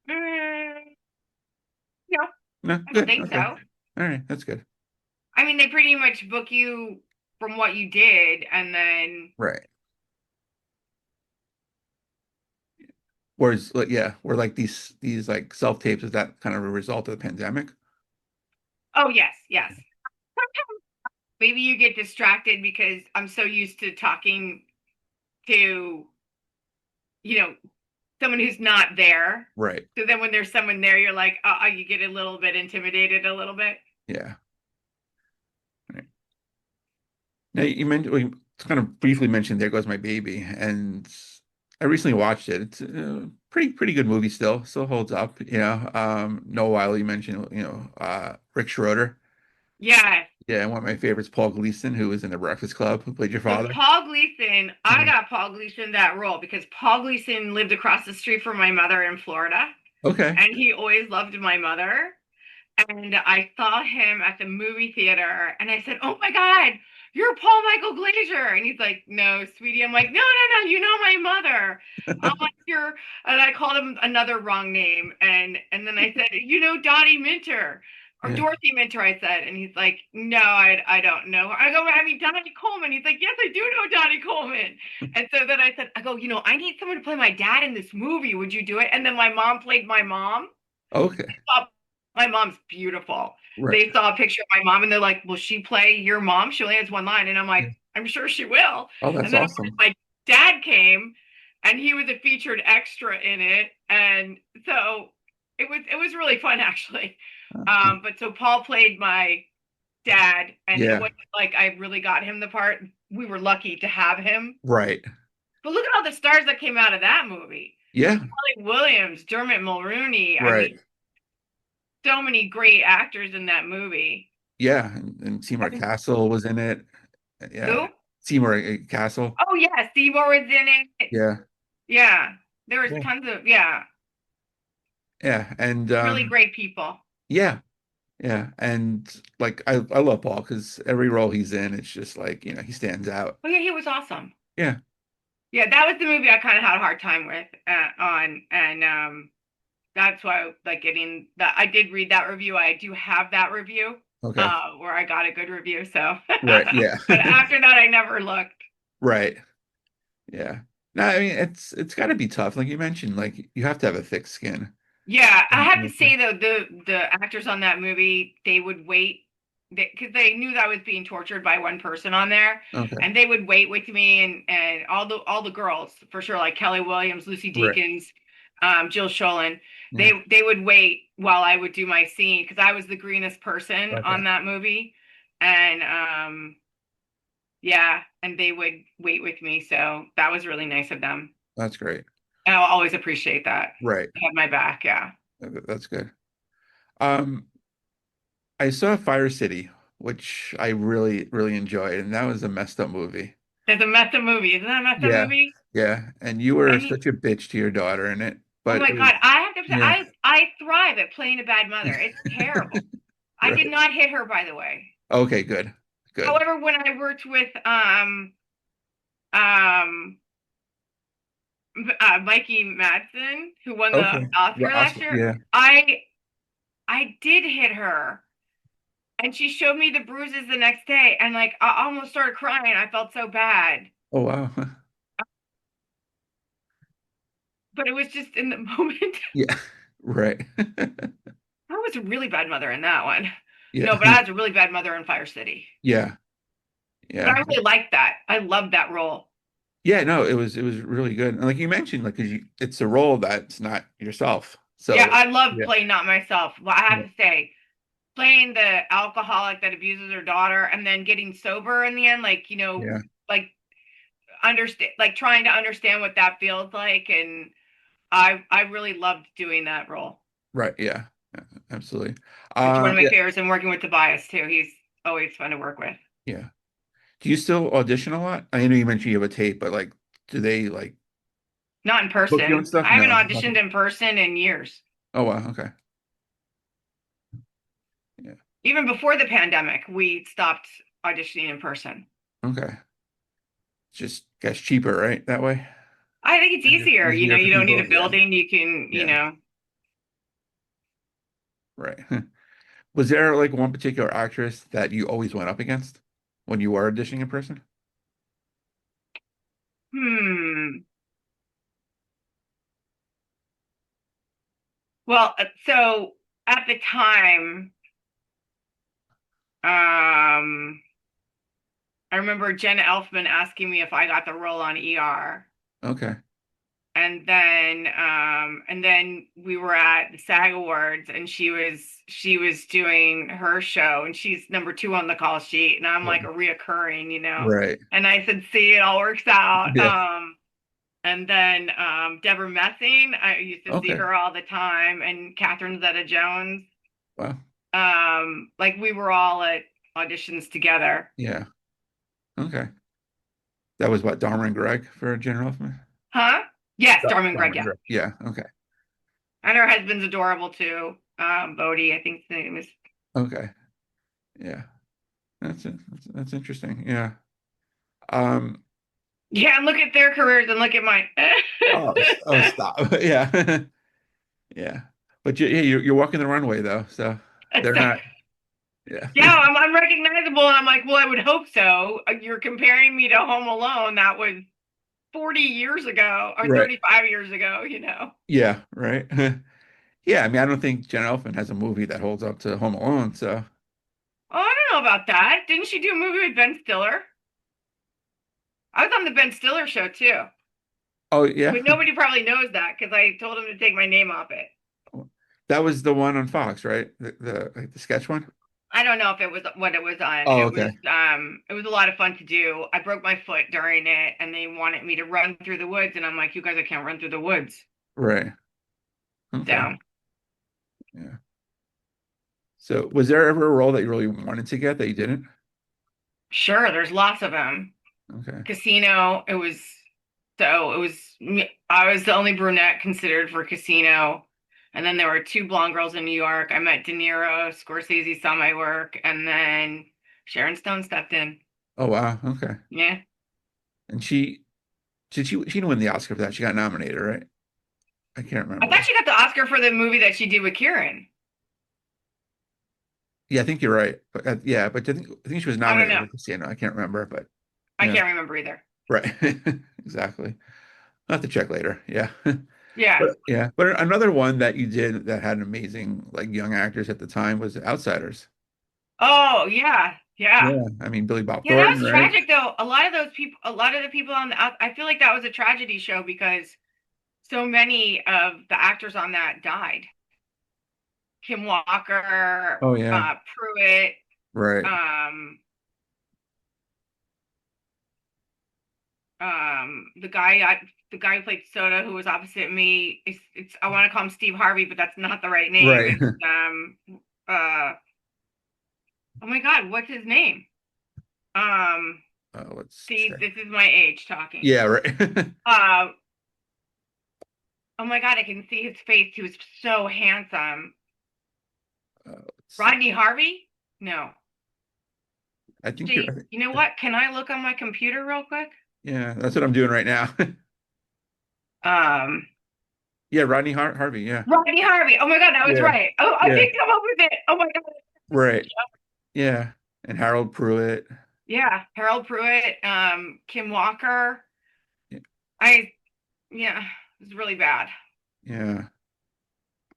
mm, no, No, I don't good. think Okay. so. All right. That's good. I mean, they pretty much book you from what you did, and then Right. Whereas, like, yeah, where like these like self tapes, is that kind of a result of the pandemic? oh yes, yes. Maybe you get distracted because I'm so used to talking to, you know, someone who's not there. Right. So then when there's someone there, you're like, you get a little bit intimidated a little bit. Yeah. Right. Now you mentioned, well, you kind of briefly mentioned There Goes My Baby, and I recently watched it. It's a pretty good movie still. Still holds up, you know. Noel, you mentioned, Rick Schroeder. Yeah. Yeah, and one of my favorites, Paul Gleason, who was in The Breakfast Club, who played your So father. Paul Gleason, I Yeah. got Paul Gleason that role because Paul Gleason lived across the street from my mother in Florida, Okay. and he always loved my mother. And I saw him at the movie theater and I said, "Oh my God, you're Paul Michael Glazier." And he's like, "No, sweetie." I'm like, "No, no, no, you know my mother." I'm like, "You're," and I called him another wrong name. And then I said, "You know Dottie Minter or Yeah. Dorothy Minter," I said. And he's like, "No, I don't know her." I go, "I mean, Dottie Coleman." He's like, "Yes, I do know Dottie Coleman." And so then I said, I go, "I need someone to play my dad in this movie. Would you do it?" And then my mom played my mom. Okay. Saw- My mom's beautiful. Right. They saw a picture of my mom and they're like, "Will she play your mom? She only has one line." And I'm like, Yeah. "I'm sure she will." Oh, And that's then of course awesome. my dad came and he was a featured extra in it. And so it was really fun actually. But so Paul played my dad and it Yeah. wasn't like I really got him the part. We were lucky to have him. Right. But look at all the stars that came out of that movie. Yeah. Kelly Williams, Dermot Mulrooney. I mean, Right. so many great actors in that movie. Yeah. And Seymour And Castle was in it. Yeah. who? Seymour Castle. Oh yeah, Seymour was in it. Yeah. Yeah, there was Yeah. tons of Yeah. And really great people. yeah. Yeah. And like I love Paul because every role he's in, it's just like, he stands out. Oh yeah, he was awesome. Yeah. Yeah, that was the movie I kind of had a hard time with on, and that's why like getting that. I did read that review. I do have that review, Okay. where I got a good review. So, Right. Yeah. but after that, I never looked. Right. Yeah. No, I mean it's got to be tough. Like you mentioned, like you have to have a thick skin. Yeah, I have to say though, the actors on that movie, they would wait because they knew that I was being tortured by one person on there, Okay. and they would wait with me and all the girls for sure, like Kelly Williams, Lucy Right. Deakins, Jill Schoelen. Yeah. They would wait while I would do my scene because I was the greenest person Okay. on that movie, and yeah, and they would wait with me, so that was really nice of them. That's great. And I'll always appreciate that. Right. They had my back, yeah. That's good. Um, I saw Fire City, which I really, really enjoyed, and that was a messed up movie. There's a method movie. Isn't that a method Yeah. movie? Yeah. And you were And you, such a bitch to your daughter in it, oh but my it was, God, I have to say, yeah. I thrive at playing a bad mother. It's terrible. I did Right. not hit her, by the way. Okay, good. Good. However, when I worked with um Mikey Madsen, who won the Okay. The Oscar last Oscar, year, yeah. I did hit her, and she showed me the bruises the next day, and like I almost started crying. I felt so bad, Oh wow. but it was just in the moment. Yeah. Right. I was a really bad mother in that one. No, Yeah. but I was a really bad mother in Fire City. Yeah. But Yeah. I really liked that. I loved that role. Yeah, no, it was really good. And like you mentioned, like 'cause it's a role that's not yourself. Yeah, So I love yeah. playing not myself. Well, I Yeah. have to say, playing the alcoholic that abuses her daughter and then getting sober in the end, like, Yeah. like understand, like trying to understand what that feels like. And I really loved doing that role. Right. Yeah. Yeah, absolutely. It's one of my Yeah. favorites, and working with Tobias too. He's always fun to work with. Yeah. Do you still audition a lot? I know you mentioned you have a tape, but like, do they like Not in book you and person. stuff? I haven't No. auditioned Nothing. in person in years. Oh wow. Okay. Yeah. Even before the pandemic, we stopped auditioning in person. Okay. Just gets cheaper, right? That way. I think it's easier. Easier for You don't need a people. Yeah. building. You can, Yeah. Right. Was there like one particular actress that you always went up against when you were auditioning in person? hmm. Well, so at the time, I remember Jenna Elfman asking me if I got the role on ER. Okay. And then we were at the SAG Awards, and she was doing her show, and she's number two on the call sheet, and I'm like a reoccurring. Right. And I said, "See, it all works out." Yeah. And then Deborah Messing, I used to see Okay. her all the time, and Catherine Zeta-Jones. Wow. Like we were all at auditions together. Yeah. Okay. That was what, Dharma and Greg for General Elfman? Huh? Yes, Darman Dharma Greg, and yeah. Greg. Yeah. Okay. And her husband's adorable too. Bodie, I think his name is. Okay. Yeah. That's it. That's interesting. Yeah. Um. Yeah, and look at their careers and look at mine. Oh, stop. Yeah. Yeah. But yeah, you're walking the runway though, so they're not. Yeah. Yeah, I'm recognizable, and I'm like, well, I would hope so. You're comparing me to Home Alone. That was 40 years ago or Right. 35 years ago. Yeah. Right. Yeah. I mean, I don't think Jen Elfman has a movie that holds up to Home Alone. So. Oh, I don't know about that. Didn't she do a movie with Ben Stiller? I was on the Ben Stiller show too. Oh yeah. But nobody probably knows that because I told him to take my name off it. That was the one on Fox, right? Like the sketch one. I don't know if it was what it was on. Oh, It okay. was a lot of fun to do. I broke my foot during it, and they wanted me to run through the woods, and I'm like, you guys, I can't run through the woods. Right. Okay. So Yeah. So was there ever a role that you really wanted to get that you didn't? sure, there's lots of them. Okay. Casino, I was the only brunette considered for Casino. And then there were two blonde girls in New York. I met De Niro, Scorsese saw my work, and then Sharon Stone stepped in. Oh wow. Okay. Yeah. And she She didn't win the Oscar for that. She got nominated, right? I can't I thought remember. she got the Oscar for the movie that she did with Kieran. Yeah, I think you're right. But yeah, but I think she was I don't nominated know. for Casino. I can't remember, but I yeah, can't remember either. right. Exactly. I'll have to check later. Yeah. Yeah. But yeah, but another one that you did that had amazing like young actors at the time was Outsiders. Oh, yeah. Yeah. Yeah, I mean Billy Bob Yeah, that Thornton, was right? tragic though. A lot of those people, a lot of the people on the I feel like that was a tragedy show because so many of the actors on that died. Kim Walker, Oh yeah, Pruitt, right, um, the guy who played Soda, who was opposite me. It's I want to call him Steve Harvey, but that's not the right name. right. It's uh, oh my God, what's his name? Um, Let's see, check. this is my age talking. Yeah, right. Uh, oh my God, I can see his face. He was so handsome. Let's see. Rodney Harvey? No. I think you're. See, you know what? Can I look on my computer real quick? Yeah, that's what I'm doing right now. Um, Yeah, Rodney Harvey. Yeah, Rodney Harvey. Oh my God, I was yeah, right. Oh, I yeah, picked him up with it. Oh my God. right. Yeah, and Harold Pruitt. Yeah, Harold Pruitt, Kim Walker. Yeah, I yeah, it was really bad. yeah,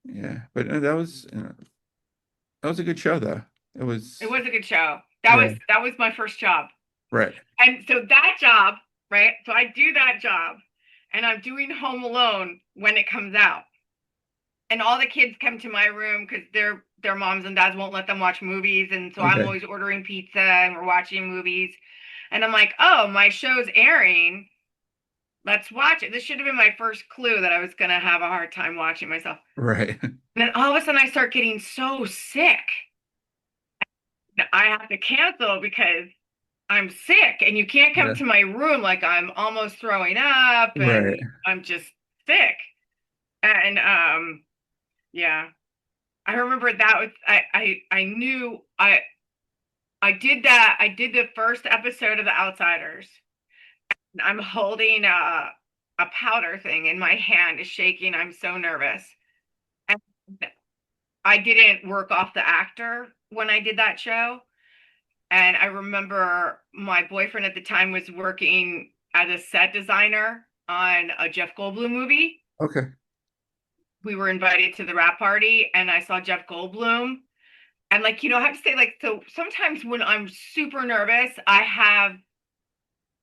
yeah. But that was a good show, though. It It was. was a good show. Yeah, That was my first job. right, And so that job, right? So I do that job and I'm doing Home Alone when it comes out. And all the kids come to my room because their moms and dads won't let them watch movies. And so I'm okay, always ordering pizza and we're watching movies. And I'm like, oh, my show's airing. Let's watch it. This should have been my first clue that I was going to have a hard time watching myself. right, And then all of a sudden I start getting so sick. I have to cancel because I'm sick and you can't come yeah, to my room like I'm almost throwing up right, and I'm just sick. And yeah, I remember that was I knew I did that. I did the first episode of The Outsiders. I'm holding a powder thing and my hand is shaking. I'm so nervous. And I didn't work off the actor when I did that show. And I remember my boyfriend at the time was working as a set designer on a Jeff Goldblum movie. okay, We were invited to the wrap party and I saw Jeff Goldblum. And like, I have to say, like, so sometimes when I'm super nervous, I have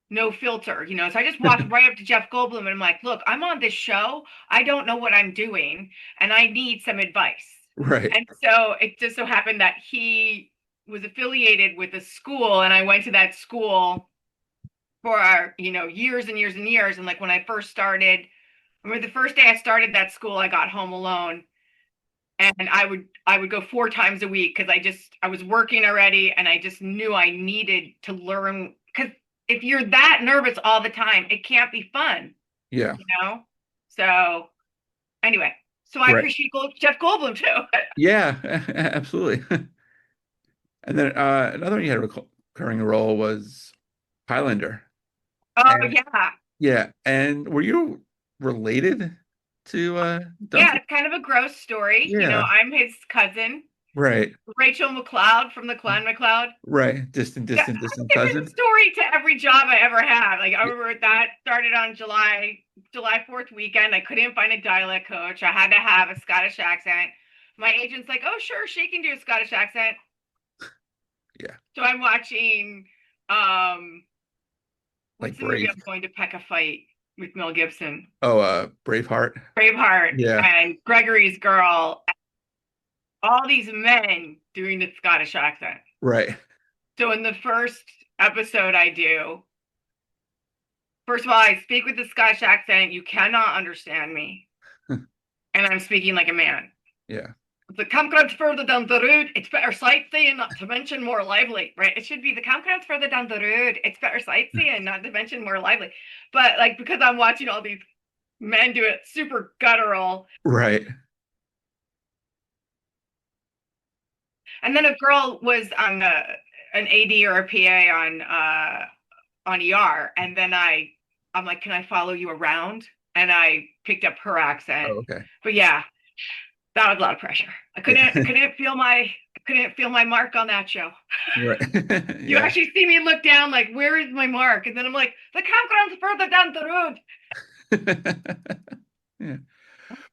no filter, So I just walked right up to Jeff Goldblum and I'm like, look, I'm on this show. I don't know what I'm doing and I need some advice. right, And so it just so happened that he was affiliated with a school and I went to that school for, years and years and years. And like when I first started, I remember the first day I started that school, I got home alone and I would go 4 times a week because I was working already and I just knew I needed to learn because if you're that nervous all the time, it can't be fun, yeah, you know? So anyway, so I right, appreciate Jeff Goldblum too. yeah, absolutely. And then another one you had a recurring role was Highlander. Oh And yeah. yeah, and were you related to Yeah, Duncan? it's kind of a gross story. Yeah, I'm his cousin, right, Rachel McLeod from the Clan McLeod. right. Yeah, Distant different cousin. story to every job I ever had. Like I remember that started on July 4th weekend. I couldn't find a dialect coach. I had to have a Scottish accent. My agent's like, "Oh, sure, she can do a Scottish accent." Yeah, So I'm watching um like what's the movie Brave. I'm going to pick a fight with Mel Gibson? Oh, Braveheart. Braveheart Yeah, and Gregory's Girl. All these men doing the Scottish accent. right. So in the first episode I do, first of all, I speak with the Scottish accent. You cannot understand me. And I'm speaking like a man. Yeah, The campground's further down the road. It's better sightseeing, not to mention more lively, right? It should be the campground's further down the road. It's better sightseeing, not to mention more lively. But like because I'm watching all these men do it super guttural, right. and then a girl was on an AD or a PA on ER, and then I I'm like, can I follow you around? And I picked up her accent. Oh, okay. But yeah, that was a lot of pressure. I Yeah. couldn't feel my mark on that show. Right. You Yeah. actually see me look down like, where is my mark? And then I'm like, the campground's further down the road. Yeah.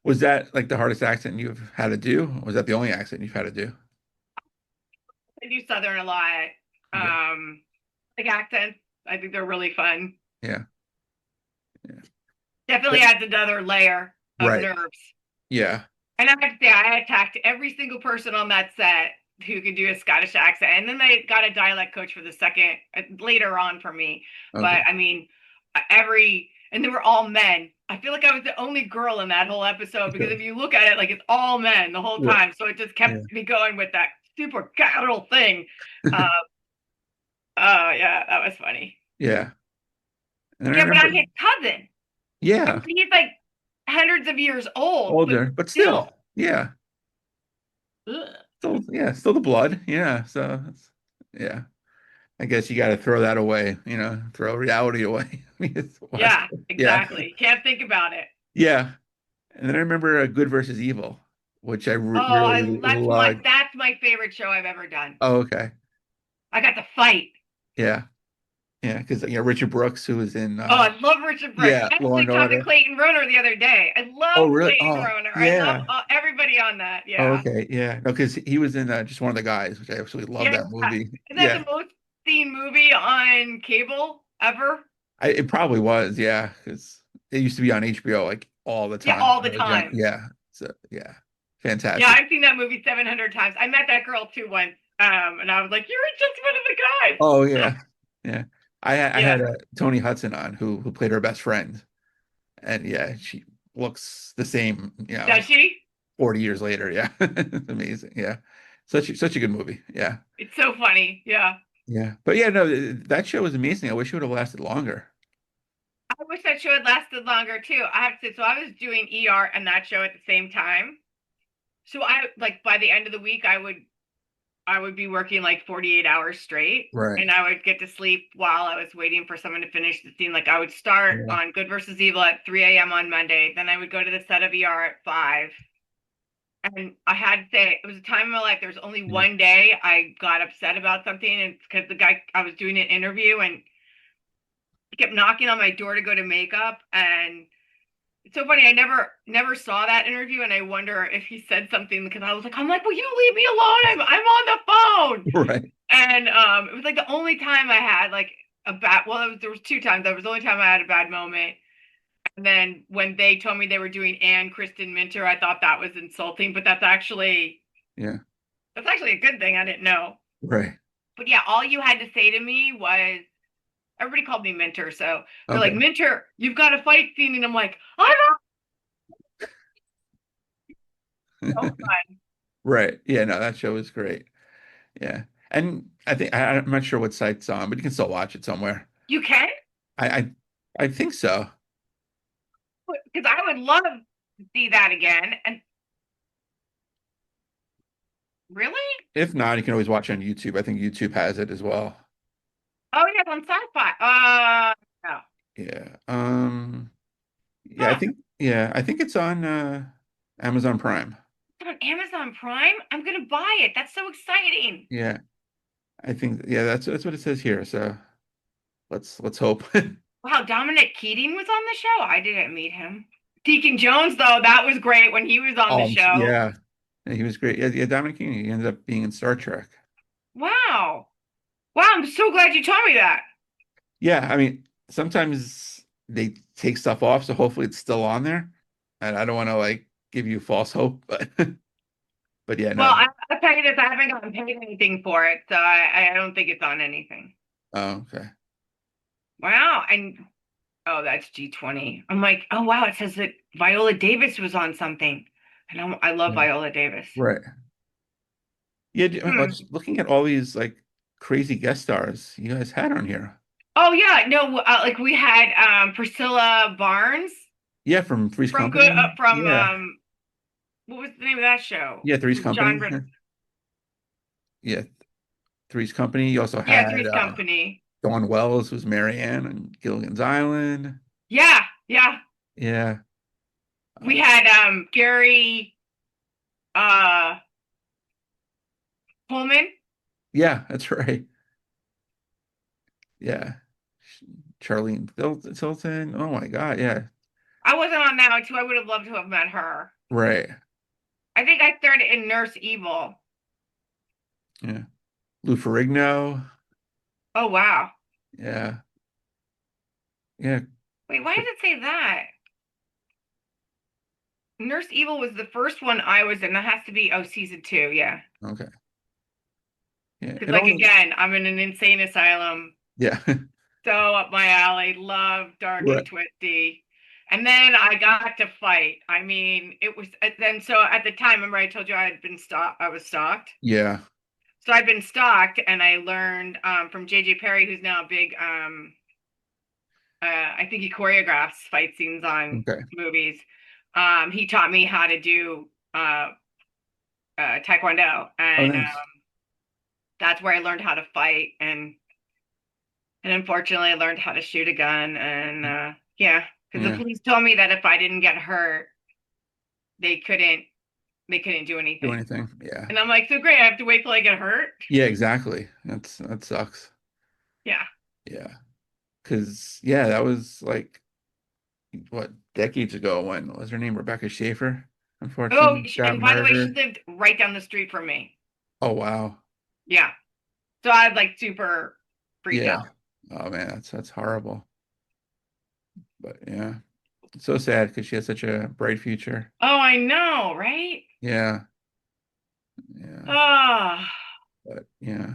Was that like the hardest accent you've had to do? Or was that the only accent you've had to do? I do Southern a lot. Okay. Like accents. I think they're really fun. Yeah. Yeah. Definitely But- adds another layer of right. nerves. Yeah. And I have to say, I attacked every single person on that set who could do a Scottish accent. And then they got a dialect coach for the second later on for me. Okay. But I mean, and they were all men. I feel like I was the only girl in that whole episode because if you look at it, like it's all men the whole Right. time. So it just Yeah. kept me going with that super capital thing. Uh, yeah, that was funny. Yeah. And then I Yeah, but remember, I'm his cousin. I yeah, mean, he's like hundreds of years old, but older, but still, still. yeah, Ugh. still the blood. Yeah. So, yeah, I guess you got to throw that away, throw reality away. I mean, Yeah, yeah, exactly. Can't think about it. yeah. And then I remember Good versus Evil, which I Oh, really loved. that's my favorite show I've ever done. Oh, okay. I got to fight. Yeah. Yeah. Because, Richard Brooks, who was in, Oh, I love Richard Brooks. yeah, I Law actually and talked to Order. Clayton Roner the other day. I Oh, love really? Clayton Oh, Roner. I love yeah. everybody on that. Oh, Yeah. okay. Yeah. No, because he was in just one of the guys, which I absolutely love Yeah. that movie. Is that Yeah. the most seen movie on cable ever? It probably was, yeah, because it used to be on HBO like all the Yeah, time all when the I was young. time. Yeah. So yeah, Yeah, fantastic. I've seen that movie 700 times. I met that girl too once. And I was like, you're just one of the guys. Oh yeah, yeah. I had Yeah. Tony Hudson on who played her best friend, and yeah, she looks the same, Does she? 40 years later. Yeah, it's amazing. Yeah, such a good movie. Yeah, It's so funny. Yeah. yeah. But yeah, no, that show was amazing. I wish it would have lasted longer. I wish that show had lasted longer too. I have to, so I was doing ER and that show at the same time. So I like by the end of the week I would be working like 48 hours straight Right. and I would get to sleep while I was waiting for someone to finish the scene. Like I would start Yeah. on Good versus Evil at 3 a.m. on Monday. Then I would go to the set of ER at 5. And I had to say, it was a time in my life. There was only Yeah. one day I got upset about something, and it's because the guy I was doing an interview and he kept knocking on my door to go to makeup. And it's so funny. I never saw that interview, and I wonder if he said something because I'm like, will you leave me alone? I'm on the phone. Right. And it was like the only time I had like a bad. Well, there was 2 times. That was the only time I had a bad moment. And then when they told me they were doing Kristin Minter, I thought that was insulting, but Yeah. that's actually a good thing. I didn't know. Right. But yeah, all you had to say to me was everybody called me Minter, so they're like, Okay. Minter, you've got a fight scene, and I'm like, I'm so fun. Right. Yeah, no, that show was great. Yeah. And I'm not sure what site's on, but you can still watch it somewhere. You can? I I, I think so. Because I would love to see that again. And really? If not, you can always watch it on YouTube. I think YouTube has it as well. Oh yeah, on sci-fi. No. Yeah. Yeah, Huh. I think it's on Amazon Prime. It's on Amazon Prime. I'm gonna buy it. That's so exciting. Yeah. I think yeah, that's what it says here. So let's hope. Wow, Dominic Keating was on the show. I didn't meet him. Deacon Jones, though, that was great when he was on the show. Yeah. Yeah, he was great. Yeah, yeah, Dominic King, he ended up being in Star Trek. Wow. Wow, I'm so glad you told me that. Yeah, I mean, sometimes they take stuff off, so hopefully it's still on there. And I don't want to like give you false hope, but but yeah, Well, no. I'll tell you this, I haven't gotten paid anything for it, so I don't think it's on anything. Oh, okay. Wow. And oh, that's G20. I'm like, oh wow, it says that Viola Davis was on something. And I love Yeah. Viola Davis. Right. Yeah, Hmm. just looking at all these like crazy guest stars you guys had on here. Oh yeah, no, like we had Priscilla Barnes Yeah, from Three's from good Company. from Yeah. what was the name of that show? Yeah, Three's With John Company. Brit Yeah, Three's Company. You also Yeah, had Three's Company. Dawn Wells, who's Mary Ann on Gilligan's Island. Yeah, yeah. Yeah. We had Gary uh Pullman. Yeah, that's right. Yeah. Charlene Tilton. Oh my God. Yeah. I wasn't on that one too. I would have loved to have met her. Right. I think I started in Nurse Evil. Yeah. Lou Ferrigno. Oh wow. Yeah. Yeah. Wait, why does it say that? Nurse Evil was the first one I was in. That has to be season 2, yeah. Okay. Yeah. Because It like only. again, I'm in an insane asylum. Yeah. So up my alley, love dark Right. and twisty. And then I got to fight. I mean, it was then so at the time, remember I told you I had been stalked, I was stalked. Yeah. So I'd been stalked and I learned from JJ Perry, who's now a big I think he choreographs fight scenes on Okay. movies. He taught me how to do Taekwondo, Oh, and nice. that's where I learned how to fight, and unfortunately, I learned how to shoot a gun, and yeah, because the Yeah. police told me that if I didn't get hurt, they couldn't do Do anything, anything. Yeah. and I'm like, so great, I have to wait till I get hurt. Yeah, exactly. That sucks. Yeah. Yeah. Because, yeah, that was like, what, decades ago when, what was her name? Rebecca Schaefer, Oh, unfortunately, got and by the way, she murdered. lived right down the street from me. Oh, wow. Yeah, so I was like super freaked Yeah. out. Oh, man, that's horrible. But yeah, it's so sad because she has such a bright future. Oh, I know, right? Yeah. Yeah. Oh, But yeah.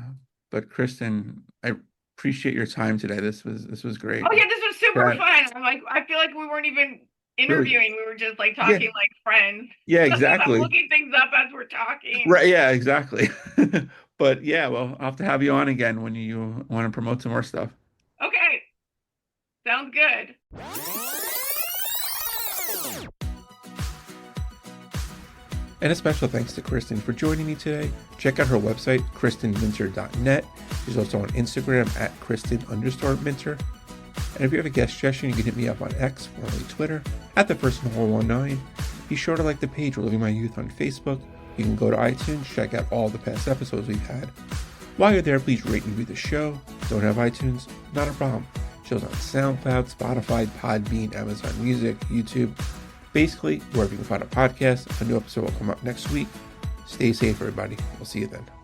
But Kristen, I appreciate your time today. This was great. oh yeah, this was super That fun. I'm like, I feel like we weren't even really, interviewing. We were just like yeah, talking like friends. yeah, I'm exactly. looking things up as we're talking. Right, yeah, exactly. But yeah, well, I'll have to have you on again when you want to promote some more stuff. Okay, sounds good. And a special thanks to Kristin for joining me today. Check out her website, kristinminter.net. She's also on Instagram at Kristin_Minter. And if you have a guest suggestion, you can hit me up on X, formerly Twitter, at @thepersonal119. Be sure to like the page Reliving My Youth on Facebook. You can go to iTunes, check out all the past episodes we've had. While you're there, please rate and review the show. Don't have iTunes? Not a problem. Show's on SoundCloud, Spotify, Podbean, Amazon Music, YouTube. Basically, wherever you can find a podcast. A new episode will come up next week. Stay safe, everybody. We'll see you then.